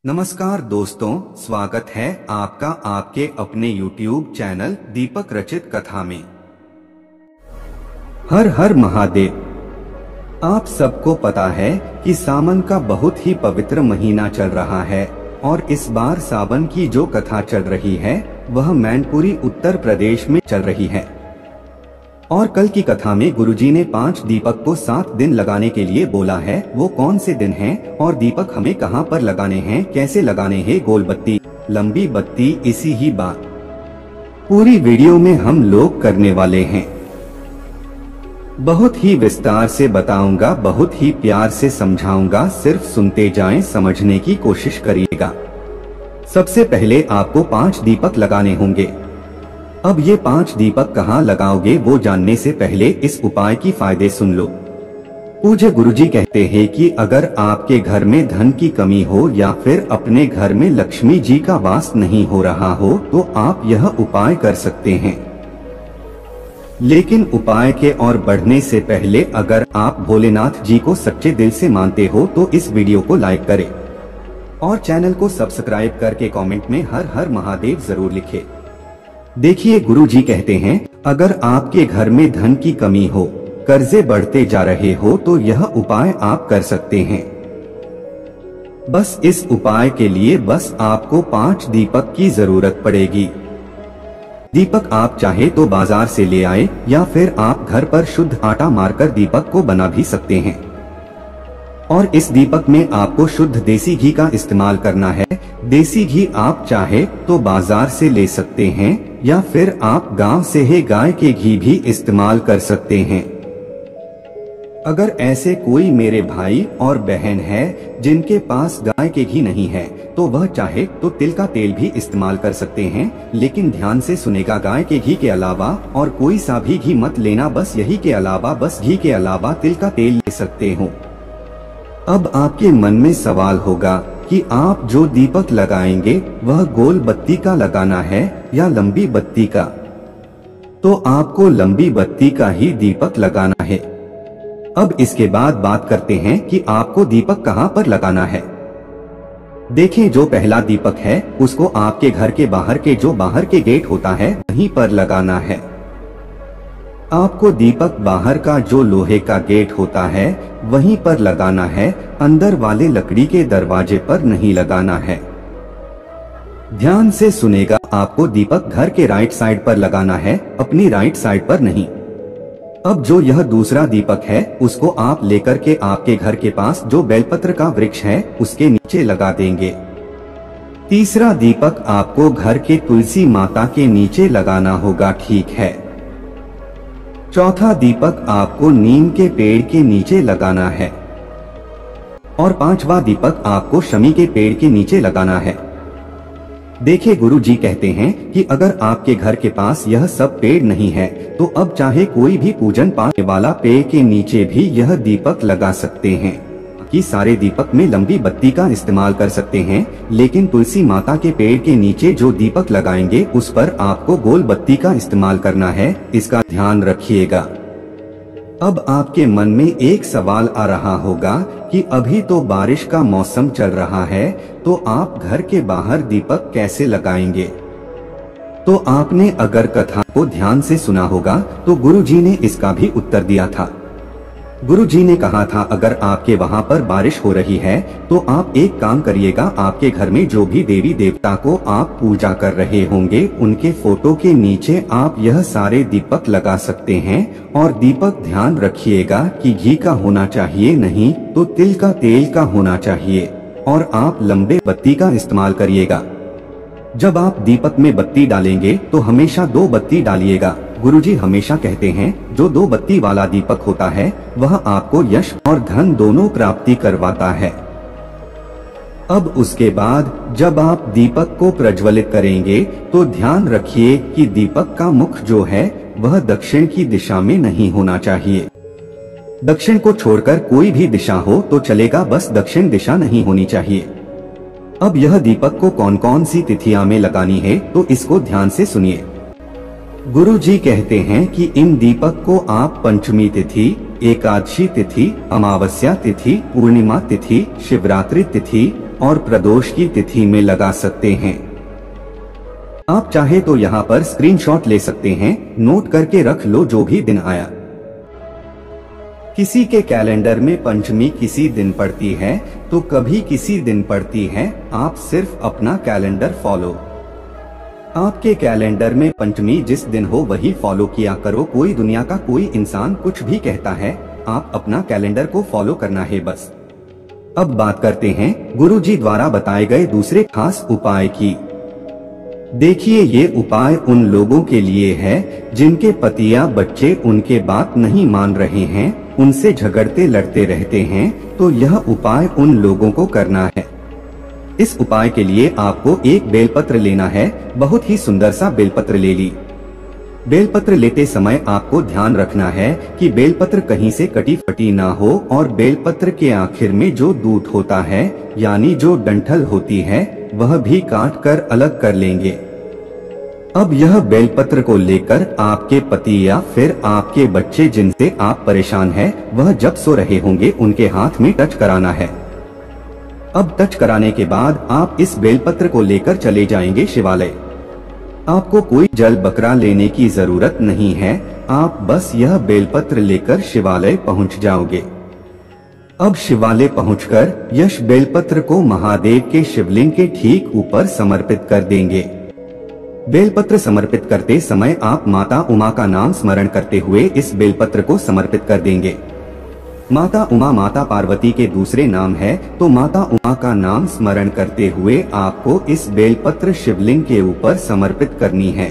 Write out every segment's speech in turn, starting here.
नमस्कार दोस्तों, स्वागत है आपका आपके अपने YouTube चैनल दीपक रचित कथा में। हर हर महादेव। आप सबको पता है कि सावन का बहुत ही पवित्र महीना चल रहा है और इस बार सावन की जो कथा चल रही है वह मैनपुरी उत्तर प्रदेश में चल रही है। और कल की कथा में गुरुजी ने 5 दीपक को 7 दिन लगाने के लिए बोला है। वो कौन से दिन हैं और दीपक हमें कहां पर लगाने हैं, कैसे लगाने हैं, गोल बत्ती, लंबी बत्ती, इसी ही बात पूरी वीडियो में हम लोग करने वाले हैं। बहुत ही विस्तार से बताऊंगा, बहुत ही प्यार से समझाऊंगा, सिर्फ सुनते जाएं, समझने की कोशिश करिएगा। सबसे पहले आपको 5 दीपक लगाने होंगे। अब ये 5 दीपक कहाँ लगाओगे वो जानने से पहले इस उपाय की फायदे सुन लो। पूज्य गुरुजी कहते हैं कि अगर आपके घर में धन की कमी हो या फिर अपने घर में लक्ष्मी जी का वास नहीं हो रहा हो तो आप यह उपाय कर सकते हैं। लेकिन उपाय के और बढ़ने से पहले अगर आप भोलेनाथ जी को सच्चे दिल से मानते हो तो इस वीडियो को लाइक करें और चैनल को सब्सक्राइब करके कमेंट में हर हर महादेव जरूर लिखें। देखिए, गुरु जी कहते हैं अगर आपके घर में धन की कमी हो, कर्जे बढ़ते जा रहे हो तो यह उपाय आप कर सकते हैं। बस इस उपाय के लिए बस आपको 5 दीपक की जरूरत पड़ेगी। दीपक आप चाहे तो बाजार से ले आए या फिर आप घर पर शुद्ध आटा मारकर दीपक को बना भी सकते हैं। और इस दीपक में आपको शुद्ध देसी घी का इस्तेमाल करना है। देसी घी आप चाहे तो बाजार से ले सकते हैं या फिर आप गांव से ही गाय के घी भी इस्तेमाल कर सकते हैं। अगर ऐसे कोई मेरे भाई और बहन है जिनके पास गाय के घी नहीं है तो वह चाहे तो तिल का तेल भी इस्तेमाल कर सकते हैं। लेकिन ध्यान से सुनेगा, गाय के घी के अलावा और कोई सा भी घी मत लेना, बस यही के अलावा, बस घी के अलावा तिल का तेल ले सकते हो। अब आपके मन में सवाल होगा कि आप जो दीपक लगाएंगे वह गोल बत्ती का लगाना है या लंबी बत्ती का। तो आपको लंबी बत्ती का ही दीपक लगाना है। अब इसके बाद बात करते हैं कि आपको दीपक कहां पर लगाना है। देखें, जो पहला दीपक है उसको आपके घर के बाहर के गेट होता है वहीं पर लगाना है। आपको दीपक बाहर का जो लोहे का गेट होता है वहीं पर लगाना है, अंदर वाले लकड़ी के दरवाजे पर नहीं लगाना है। ध्यान से सुनेगा, आपको दीपक घर के राइट साइड पर लगाना है, अपनी राइट साइड पर नहीं। अब जो यह दूसरा दीपक है उसको आप लेकर के आपके घर के पास जो बेलपत्र का वृक्ष है उसके नीचे लगा देंगे। तीसरा दीपक आपको घर के तुलसी माता के नीचे लगाना होगा, ठीक है। चौथा दीपक आपको नीम के पेड़ के नीचे लगाना है और 5वां दीपक आपको शमी के पेड़ के नीचे लगाना है। देखिए, गुरु जी कहते हैं कि अगर आपके घर के पास यह सब पेड़ नहीं है तो अब चाहे कोई भी पूजन पाने वाला पेड़ के नीचे भी यह दीपक लगा सकते हैं। कि सारे दीपक में लंबी बत्ती का इस्तेमाल कर सकते हैं, लेकिन तुलसी माता के पेड़ के नीचे जो दीपक लगाएंगे उस पर आपको गोल बत्ती का इस्तेमाल करना है, इसका ध्यान रखिएगा। अब आपके मन में एक सवाल आ रहा होगा कि अभी तो बारिश का मौसम चल रहा है तो आप घर के बाहर दीपक कैसे लगाएंगे। तो आपने अगर कथा को ध्यान से सुना होगा तो गुरुजी ने इसका भी उत्तर दिया था। गुरुजी ने कहा था अगर आपके वहां पर बारिश हो रही है तो आप एक काम करिएगा, आपके घर में जो भी देवी देवता को आप पूजा कर रहे होंगे उनके फोटो के नीचे आप यह सारे दीपक लगा सकते हैं। और दीपक ध्यान रखिएगा कि घी का होना चाहिए, नहीं तो तिल का तेल का होना चाहिए। और आप लंबे बत्ती का इस्तेमाल करिएगा। जब आप दीपक में बत्ती डालेंगे तो हमेशा 2 बत्ती डालिएगा। गुरुजी हमेशा कहते हैं जो 2 बत्ती वाला दीपक होता है वह आपको यश और धन दोनों प्राप्ति करवाता है। अब उसके बाद जब आप दीपक को प्रज्वलित करेंगे तो ध्यान रखिए कि दीपक का मुख जो है वह दक्षिण की दिशा में नहीं होना चाहिए। दक्षिण को छोड़कर कोई भी दिशा हो तो चलेगा, बस दक्षिण दिशा नहीं होनी चाहिए। अब यह दीपक को कौन कौन सी तिथियां में लगानी है तो इसको ध्यान से सुनिए। गुरु जी कहते हैं कि इन दीपक को आप पंचमी तिथि, एकादशी तिथि, अमावस्या तिथि, पूर्णिमा तिथि, शिवरात्रि तिथि और प्रदोष की तिथि में लगा सकते हैं। आप चाहे तो यहाँ पर स्क्रीनशॉट ले सकते हैं, नोट करके रख लो जो भी दिन आया। किसी के कैलेंडर में पंचमी किसी दिन पड़ती है तो कभी किसी दिन पड़ती है, आप सिर्फ अपना कैलेंडर फॉलो। आपके कैलेंडर में पंचमी जिस दिन हो वही फॉलो किया करो। कोई दुनिया का कोई इंसान कुछ भी कहता है, आप अपना कैलेंडर को फॉलो करना है बस। अब बात करते हैं गुरुजी द्वारा बताए गए दूसरे खास उपाय की। देखिए ये उपाय उन लोगों के लिए है जिनके पति या बच्चे उनके बात नहीं मान रहे हैं, उनसे झगड़ते लड़ते रहते हैं, तो यह उपाय उन लोगों को करना है। इस उपाय के लिए आपको एक बेलपत्र लेना है। बहुत ही सुंदर सा बेलपत्र ले ली। बेलपत्र लेते समय आपको ध्यान रखना है कि बेलपत्र कहीं से कटी फटी ना हो और बेलपत्र के आखिर में जो दूत होता है यानी जो डंठल होती है वह भी काट कर अलग कर लेंगे। अब यह बेलपत्र को लेकर आपके पति या फिर आपके बच्चे जिनसे आप परेशान हैं, वह जब सो रहे होंगे उनके हाथ में टच कराना है। अब टच कराने के बाद आप इस बेलपत्र को लेकर चले जाएंगे शिवालय। आपको कोई जल बकरा लेने की जरूरत नहीं है, आप बस यह बेलपत्र लेकर शिवालय पहुंच जाओगे। अब शिवालय पहुंचकर यश बेलपत्र को महादेव के शिवलिंग के ठीक ऊपर समर्पित कर देंगे। बेलपत्र समर्पित करते समय आप माता उमा का नाम स्मरण करते हुए इस बेलपत्र को समर्पित कर देंगे। माता उमा माता पार्वती के दूसरे नाम है, तो माता उमा का नाम स्मरण करते हुए आपको इस बेलपत्र शिवलिंग के ऊपर समर्पित करनी है।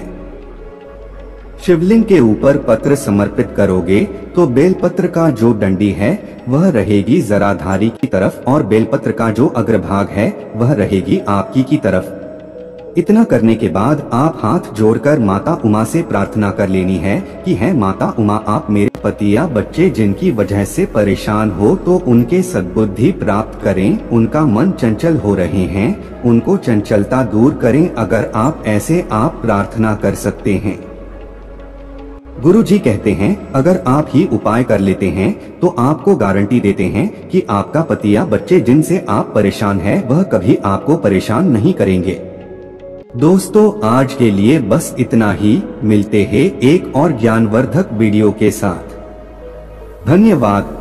शिवलिंग के ऊपर पत्र समर्पित करोगे तो बेलपत्र का जो डंडी है वह रहेगी जराधारी की तरफ और बेलपत्र का जो अग्रभाग है वह रहेगी आपकी की तरफ। इतना करने के बाद आप हाथ जोड़कर माता उमा से प्रार्थना कर लेनी है कि है माता उमा, आप मेरे पति या बच्चे जिनकी वजह से परेशान हो तो उनके सद्बुद्धि प्राप्त करें, उनका मन चंचल हो रहे हैं, उनको चंचलता दूर करें। अगर आप ऐसे आप प्रार्थना कर सकते हैं। गुरुजी कहते हैं अगर आप ही उपाय कर लेते हैं तो आपको गारंटी देते हैं कि आपका पति या बच्चे जिनसे आप परेशान हैं वह कभी आपको परेशान नहीं करेंगे। दोस्तों आज के लिए बस इतना ही, मिलते हैं एक और ज्ञानवर्धक वीडियो के साथ। धन्यवाद।